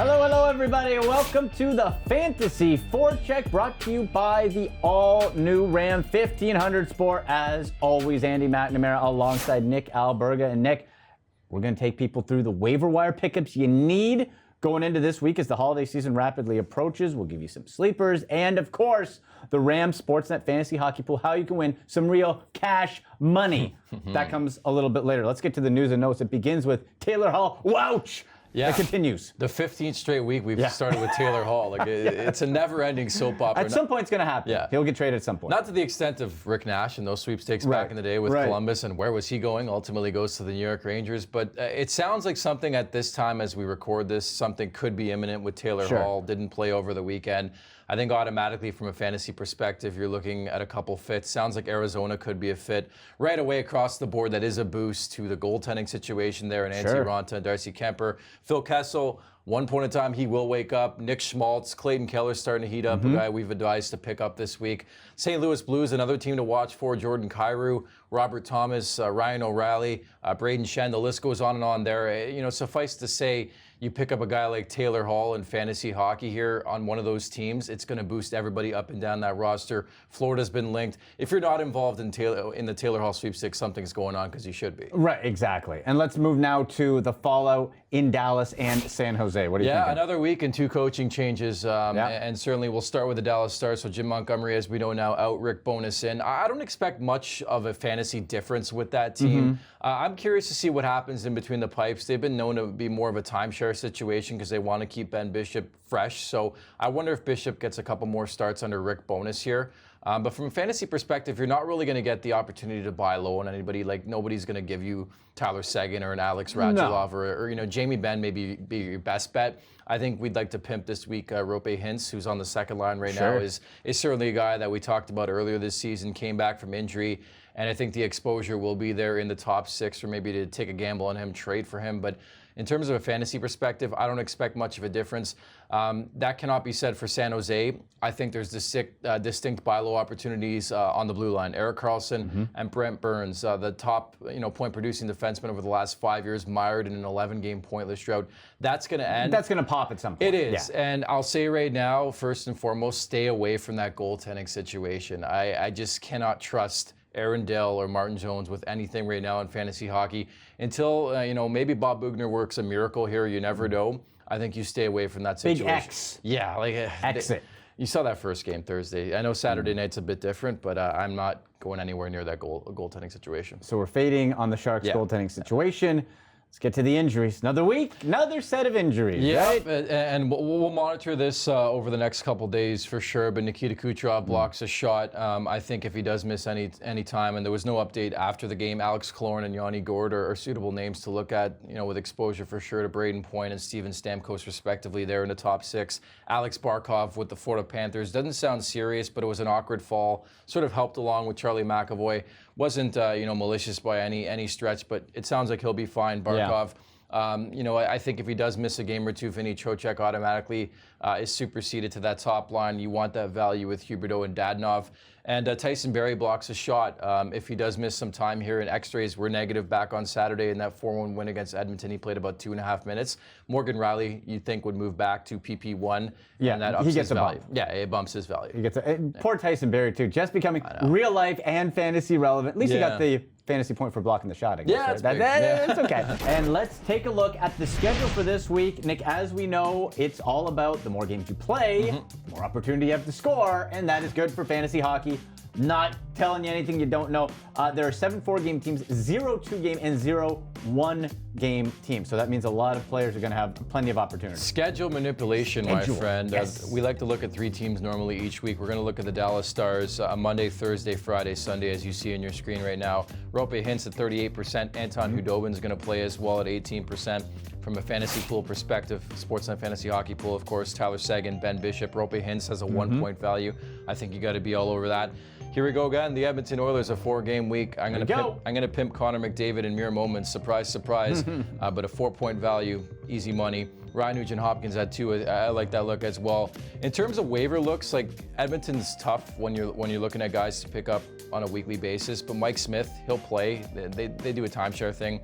Hello, everybody, and welcome to the Fantasy Forecheck, brought to you by the all-new Ram 1500 Sport. As always, Andy McNamara alongside Nick Alberga. And Nick, we're going to take people through the waiver wire pickups you need going into this week as the holiday season rapidly approaches. We'll give you some sleepers and, of course, the Ram Sportsnet Fantasy Hockey Pool, how you can win some real cash money. That comes a little bit later. Let's get to the news and notes. It begins with Taylor Hall. Wouch! Yeah. It continues. The 15th straight week we've started with Taylor Hall. It's a never-ending soap opera. At some point, it's going to happen. Yeah. He'll get traded at some point. Not to the extent of Rick Nash and those sweepstakes back in the day with Columbus, and where was he going? Ultimately goes to the New York Rangers. But it sounds like something at this time as we record this, something could be imminent with Taylor Hall. Didn't play over the weekend. I think automatically from a fantasy perspective, you're looking at a couple fits. Sounds like Arizona could be a fit. Right away across the board, that is a boost to the goaltending situation there in Antti Raanta and Darcy Kemper. Phil Kessel, one point in time, he will wake up. Nick Schmaltz, Clayton Keller starting to heat up, a guy we've advised to pick up this week. St. Louis Blues, another team to watch for. Jordan Kyrou, Robert Thomas, Ryan O'Reilly, Braden Shen. The list goes on and on there. Suffice to say, you pick up a guy like Taylor Hall in fantasy hockey here on one of those teams, it's going to boost everybody up and down that roster. Florida's been linked. If you're not involved in the Taylor Hall sweepstakes, something's going on because you should be. Right, exactly. And let's move now to the fallout in Dallas and San Jose. What do you think? Yeah, another week and two coaching changes. And certainly we'll start with the Dallas Stars. So Jim Montgomery, as we know now, out, Rick Bowness in. I don't expect much of a fantasy difference with that team. I'm curious to see what happens in between the pipes. They've been known to be more of a timeshare situation because they want to keep Ben Bishop fresh. So I wonder if Bishop gets a couple more starts under Rick Bowness here. But from a fantasy perspective, you're not really going to get the opportunity to buy low on anybody. Like, nobody's going to give you Tyler Seguin or an Alex Radulov or Jamie Benn maybe be your best bet. I think we'd like to pimp this week Rope Hintz, who's on the second line right now, is certainly a guy that we talked about earlier this season, came back from injury, and I think the exposure will be there in the top six, or maybe to take a gamble on him, trade for him. But in terms of a fantasy perspective, I don't expect much of a difference. That cannot be said for San Jose. I think there's distinct buy low opportunities on the blue line. Erik Karlsson and Brent Burns, the top point-producing defenseman over the last 5 years, mired in an 11-game pointless drought. That's going to end. That's going to pop at some point. It is. Yeah. And I'll say right now, first and foremost, stay away from that goaltending situation. I just cannot trust Aaron Dell or Martin Jones with anything right now in fantasy hockey until maybe Bob Bugner works a miracle here. You never know. I think you stay away from that situation. Big X. Yeah, exit. You saw that first game Thursday. I know Saturday night's a bit different, but I'm not going anywhere near that goaltending situation. So we're fading on the Sharks goaltending situation. Let's get to the injuries. Another week, another set of injuries. Yeah, right? And we'll monitor this over the next couple days for sure. But Nikita Kucherov blocks a shot. I think if he does miss any time, and there was no update after the game, Alex Killorn and Yanni Gourde are suitable names to look at, with exposure for sure to Braden Point and Steven Stamkos respectively there in the top six. Alex Barkov with the Florida Panthers. Doesn't sound serious, but it was an awkward fall. Sort of helped along with Charlie McAvoy. Wasn't malicious by any stretch, but it sounds like he'll be fine. Barkov. I think if he does miss a game or two, Vinny Trocheck automatically is superseded to that top line. You want that value with Huberdeau and Dadonov. And Tyson Barrie blocks a shot. If he does miss some time here, and X-rays were negative back on Saturday in that 4-1 win against Edmonton. He played about 2.5 minutes. Morgan Riley, you think, would move back to PP1. Yeah, and that ups he gets his a value. bump. Yeah, it bumps his value. He gets poor Tyson Barrie, too. Just becoming real life and fantasy relevant. At least he got the fantasy point for blocking the shot, I guess. Yeah, right? That's okay. And let's take a look at the schedule for this week. Nick, as we know, it's all about the more games you play, the more opportunity you have to score, and that is good for fantasy hockey. Not telling you anything you don't know. There are 7 4-game teams, 0 2-game, and 0 1-game teams. So that means a lot of players are going to have plenty of opportunities. Schedule manipulation, my friend. Yes. We like to look at 3 teams normally each week. We're going to look at the Dallas Stars Monday, Thursday, Friday, Sunday, as you see on your screen right now. Rope Hintz at 38%. Anton Hudobin's going to play as well at 18%. From a fantasy pool perspective, Sportsnet Fantasy Hockey Pool, of course, Tyler Seguin, Ben Bishop, Rope Hintz has a 1-point value. I think you got to be all over that. Here we go again. The Edmonton Oilers, a 4-game week. I'm going to pimp Connor McDavid in mere moments. Surprise, surprise. But a 4-point value, easy money. Ryan Nugent-Hopkins at 2. I like that look as well. In terms of waiver looks, like Edmonton's tough when you're looking at guys to pick up on a weekly basis. But Mike Smith, he'll play. They do a timeshare thing.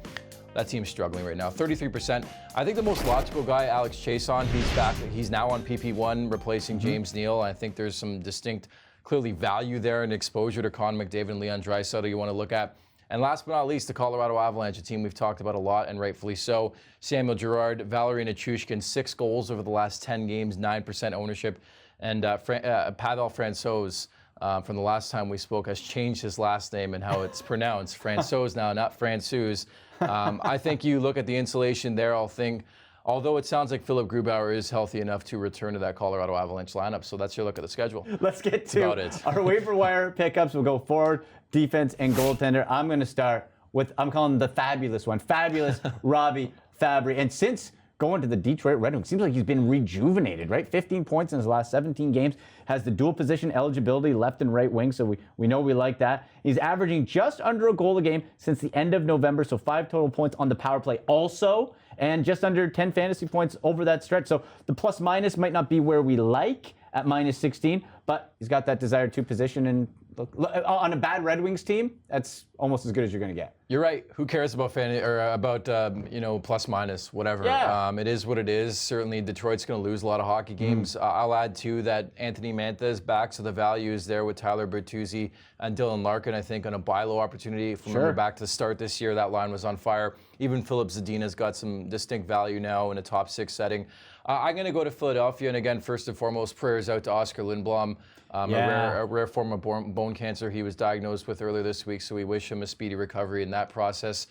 that team's struggling right now. 33%. I think the most logical guy, Alex Chason, he's back. He's now on PP1, replacing James Neal. I think there's some distinct, clearly value there and exposure to Connor McDavid and Leon Draisaitl you want to look at. And last but not least, the Colorado Avalanche, a team we've talked about a lot, and rightfully so. Samuel Girard, Valerie Nichushkin, 6 goals over the last 10 games, 9% ownership. And Pavel Francouz, from the last time we spoke, has changed his last name and how it's pronounced. Francouz now, not Francouz. I think you look at the insulation there, although it sounds like Philip Grubauer is healthy enough to return to that Colorado Avalanche lineup. So that's your look at the schedule. Let's get to our waiver wire pickups. We'll go forward, defense, and goaltender. I'm going to start with, I'm calling him the fabulous one. Fabulous Robbie Fabry. And since going to the Detroit Red Wings, seems like he's been rejuvenated, right? 15 points in his last 17 games. Has the dual position eligibility, left and right wing, so we know we like that. He's averaging just under a goal a game since the end of November, so 5 total points on the power play also, and just under 10 fantasy points over that stretch. So the plus minus might not be where we like at minus 16, but he's got that desired 2 position, and look, on a bad Red Wings team, that's almost as good as you're going to get. You're right. Who cares about plus minus, whatever. Yeah. It is what it is. Certainly, Detroit's going to lose a lot of hockey games. I'll add too that Anthony Mantha is back, so the value is there with Tyler Bertuzzi and Dylan Larkin. I think on a buy low opportunity. If we remember back to the start this year, that line was on fire. Even Philip Zadina's got some distinct value now in a top 6 setting. I'm going to go to Philadelphia, and again, first and foremost, prayers out to Oscar Lindblom. A rare form of bone cancer he was diagnosed with earlier this week, so we wish him a speedy recovery in that process.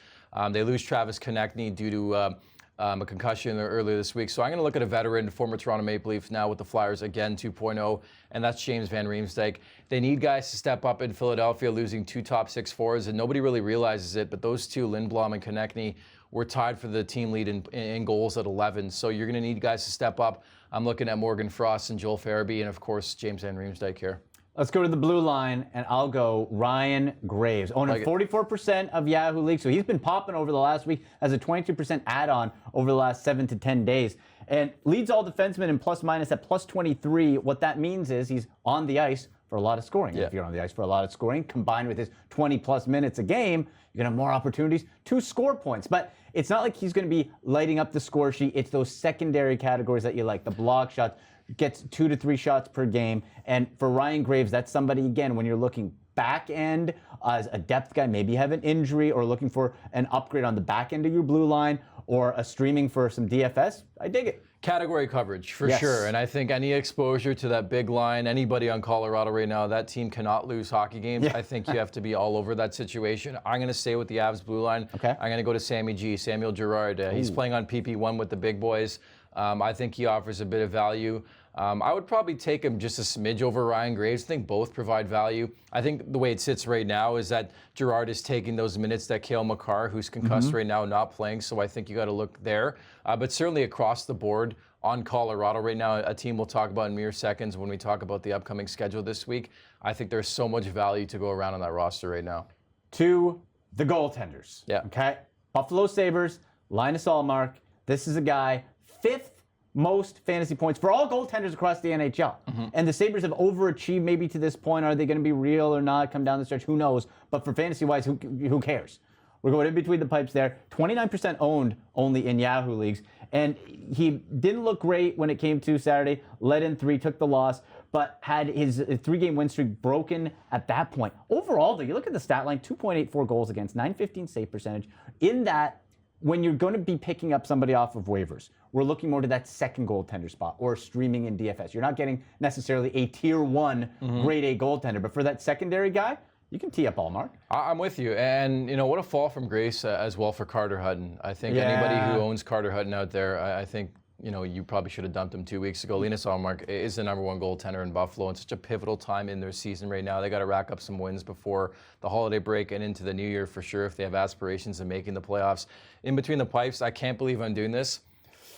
They lose Travis Konechny due to a concussion earlier this week. So I'm going to look at a veteran, former Toronto Maple Leaf, now with the Flyers again 2.0, and that's James Van Riemsdyk. They need guys to step up in Philadelphia, losing 2 top 6 forwards, and nobody really realizes it, but those 2, Lindblom and Konechny, were tied for the team lead in goals at 11. So you're going to need guys to step up. I'm looking at Morgan Frost and Joel Farabee, and of course, James Van Riemsdyk here. Let's go to the blue line, and I'll go Ryan Graves. Owning 44% of Yahoo League, so he's been popping over the last week as a 22% add-on over the last 7 to 10 days. And leads all defensemen in plus minus at plus 23. What that means is he's on the ice for a lot of scoring. If you're on the ice for a lot of scoring, combined with his 20-plus minutes a game, you're going to have more opportunities to score points. But it's not like he's going to be lighting up the score sheet. It's those secondary categories that you like, the block shots, gets 2 to 3 shots per game. And for Ryan Graves, that's somebody, again, when you're looking back end as a depth guy, maybe you have an injury or looking for an upgrade on the back end of your blue line or a streaming for some DFS, I dig it. Category coverage, for sure. And I think any exposure to that big line, anybody on Colorado right now, that team cannot lose hockey games. I think you have to be all over that situation. I'm going to stay with the Avs blue line. I'm going to go to Samuel Girard. He's playing on PP1 with the big boys. I think he offers a bit of value. I would probably take him just a smidge over Ryan Graves. I think both provide value. I think the way it sits right now is that Girard is taking those minutes that Cale Makar, who's concussed right now, not playing. So I think you got to look there. But certainly across the board on Colorado right now, a team we'll talk about in mere seconds when we talk about the upcoming schedule this week. I think there's so much value to go around on that roster right now. To the goaltenders. Okay. Buffalo Sabres, Linus Ullmark. This is a guy, 5th most fantasy points for all goaltenders across the NHL. And the Sabres have overachieved maybe to this point. Are they going to be real or not? Come down the stretch, who knows? But for fantasy-wise, who cares? We're going in between the pipes there. 29% owned only in Yahoo leagues. And he didn't look great when it came to Saturday. Led in 3, took the loss, but had his 3-game win streak broken at that point. Overall, though, you look at the stat line, 2.84 goals against, .915 save percentage. In that, when you're going to be picking up somebody off of waivers, we're looking more to that second goaltender spot or streaming in DFS. You're not getting necessarily a tier 1 grade A goaltender, but for that secondary guy, you can tee up Ullmark. I'm with you. And, what a fall from grace as well for Carter Hutton. I think anybody who owns Carter Hutton out there, I think, you probably should have dumped him 2 weeks ago. Linus Ullmark is the number 1 goaltender in Buffalo. It's such a pivotal time in their season right now. They got to rack up some wins before the holiday break and into the new year for sure if they have aspirations of making the playoffs. In between the pipes, I can't believe I'm doing this.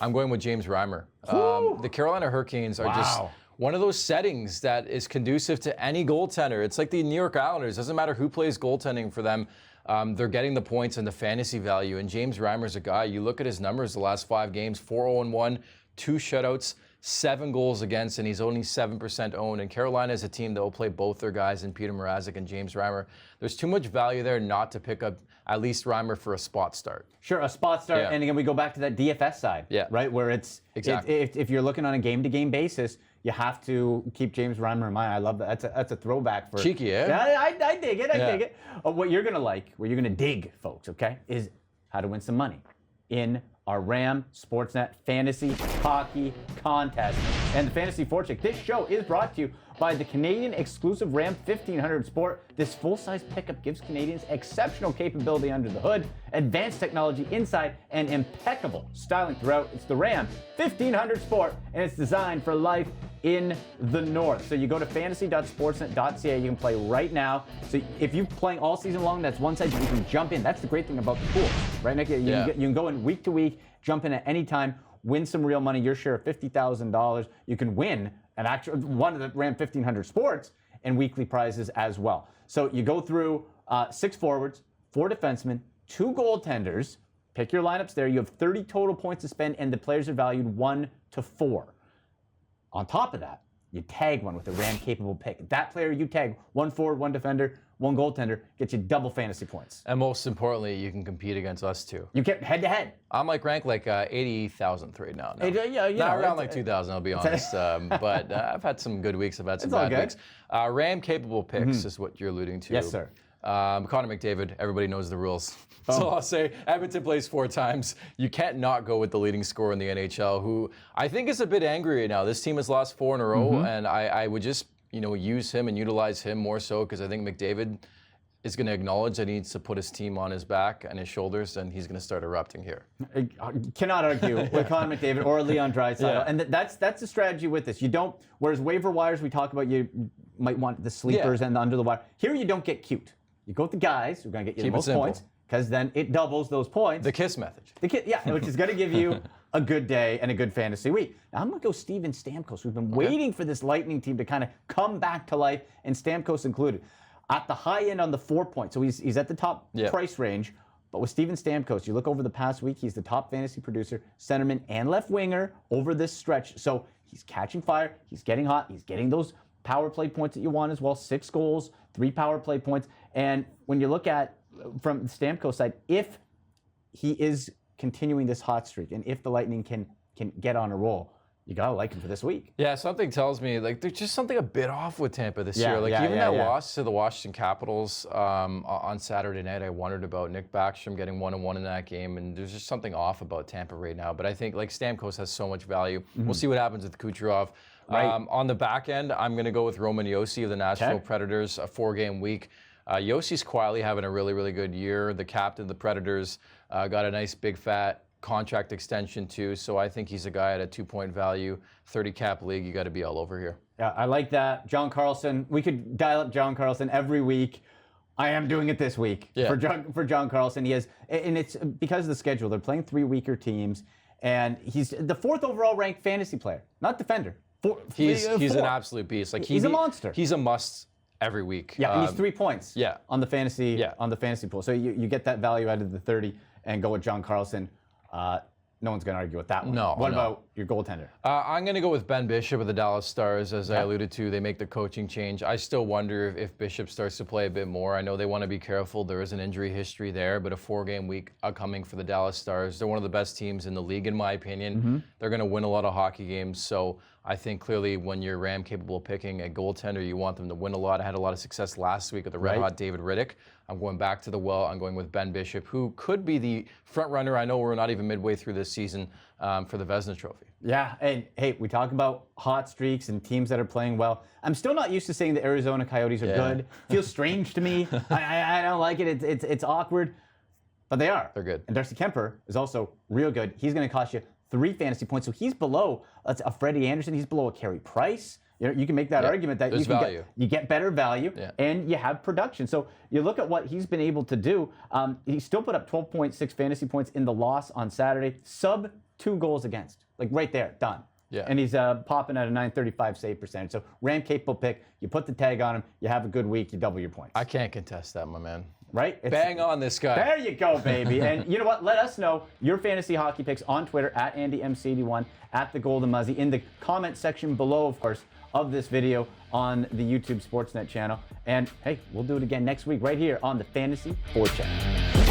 I'm going with James Reimer. The Carolina Hurricanes are just one of those settings that is conducive to any goaltender. It's like the New York Islanders. Doesn't matter who plays goaltending for them. They're getting the points and the fantasy value. And James Reimer's a guy, you look at his numbers the last 5 games, 4-0-1, 2 shutouts, 7 goals against, and he's only 7% owned. And Carolina is a team that will play both their guys in Peter Mrazek and James Reimer. There's too much value there not to pick up at least Reimer for a spot start. Sure, a spot start, Yeah. and again, we go back to that DFS side, right, where it's Exactly. if you're looking on a game-to-game basis, you have to keep James Reimer in mind. I love that. That's a throwback for Cheeky, eh? Yeah, I dig it. I dig it. What you're gonna like, what you're gonna dig, folks, okay, is how to win some money in our Ram Sportsnet Fantasy Hockey Contest. And the Fantasy Forecheck. This show is brought to you by the Canadian exclusive Ram 1500 Sport. This full-size pickup gives Canadians exceptional capability under the hood, advanced technology inside, and impeccable styling throughout. It's the Ram 1500 Sport, and it's designed for life in the North. So you go to fantasy.sportsnet.ca. You can play right now. So if you're playing all season long, that's one side you can jump in. That's the great thing about the pool, right, Nick? You can go in week to week, jump in at any time, win some real money. Your share of $50,000. You can win an actual one of the Ram 1500 Sports and weekly prizes as well. So you go through 6 forwards, 4 defensemen, 2 goaltenders. Pick your lineups there. You have 30 total points to spend, and the players are valued 1 to 4. On top of that, you tag one with a Ram-capable pick. That player you tag, 1 forward, 1 defender, 1 goaltender, gets you double fantasy points. And most importantly, you can compete against us too. You get head-to-head. I'm ranked 80,000th right now. Yeah, around 2,000, I'll be honest. But I've had some good weeks. I've had some bad weeks. Ram-capable picks is what you're alluding to. Yes, sir. Connor McDavid, everybody knows the rules. So I'll say Edmonton plays 4 times. You can't not go with the leading scorer in the NHL, who I think is a bit angry right now. This team has lost 4 in a row, and I would just use him and utilize him more so, because I think McDavid is going to acknowledge that he needs to put his team on his back and his shoulders, and he's going to start erupting here. Cannot argue with Connor McDavid or Leon Draisaitl, and that's the strategy with this. You don't. Whereas waiver wires, we talk about, you might want the sleepers and the under the wire. Here, you don't get cute. You go with the guys who are going to get you the most points, because then it doubles those points. The KISS method. Which is going to give you a good day and a good fantasy week. Now, I'm going to go Steven Stamkos. We've been waiting for this Lightning team to kind of come back to life, and Stamkos included. At the high end on the 4 points, so he's at the top price range. But with Steven Stamkos, you look over the past week, he's the top fantasy producer, centerman, and left winger over this stretch. So he's catching fire, he's getting hot, he's getting those power play points that you want as well. 6 goals, 3 power play points. And when you look at, from the Stamkos side, if he is continuing this hot streak, and if the Lightning can get on a roll, you gotta like him for this week. Yeah, something tells me there's just something a bit off with Tampa this year. That loss to the Washington Capitals on Saturday night, I wondered about Nick Backstrom getting 1-1 in that game, and there's just something off about Tampa right now. But I think Stamkos has so much value. We'll see what happens with Kucherov. Right. On the back end, I'm going to go with Roman Josi of the Nashville Predators, a 4-game week. Yosi's quietly having a really, really good year. The captain of the Predators got a nice big fat contract extension too, so I think he's a guy at a 2-point value, 30 cap league. You got to be all over here. Yeah, I like that. John Carlson. We could dial up John Carlson every week. I am doing it this week for John Carlson. He has, and it's because of the schedule. They're playing 3 weaker teams, and he's the 4th overall ranked fantasy player, not defender. He's an absolute beast. He's a monster. He's a must every week. Yeah, and he's 3 points. Yeah. on the fantasy pool. So you get that value out of the 30 and go with John Carlson. No one's going to argue with that one. No. What about your goaltender? I'm going to go with Ben Bishop of the Dallas Stars. As I alluded to, they make the coaching change. I still wonder if Bishop starts to play a bit more. I know they want to be careful. There is an injury history there, but a 4-game week upcoming for the Dallas Stars. They're one of the best teams in the league, in my opinion. They're going to win a lot of hockey games. So I think clearly when you're Ram capable of picking a goaltender, you want them to win a lot. I had a lot of success last week with the red-hot David Riddick. I'm going back to the well. I'm going with Ben Bishop, who could be the front runner. I know we're not even midway through this season for the Vezina Trophy. Yeah, and hey, we talk about hot streaks and teams that are playing well. I'm still not used to saying the Arizona Coyotes are good. Feels strange to me. I don't like it. It's awkward, but they are. They're good. And Darcy Kemper is also real good. He's going to cost you 3 fantasy points, so he's below a Freddie Anderson. He's below a Carey Price. You can make that argument that you get better value and you have production. So you look at what he's been able to do. He still put up 12.6 fantasy points in the loss on Saturday. Sub 2 goals against. Like right there, done. Yeah. And he's popping at a .935 save percentage. So Ram capable pick. You put the tag on him. You have a good week. You double your points. I can't contest that, my man. right? Bang on this guy. There you go, baby. And you know what? Let us know your fantasy hockey picks on Twitter at AndyMC81, at the Golden Muzzy, in the comment section below, of course, of this video on the YouTube Sportsnet channel. And hey, we'll do it again next week right here on the Fantasy Forecheck.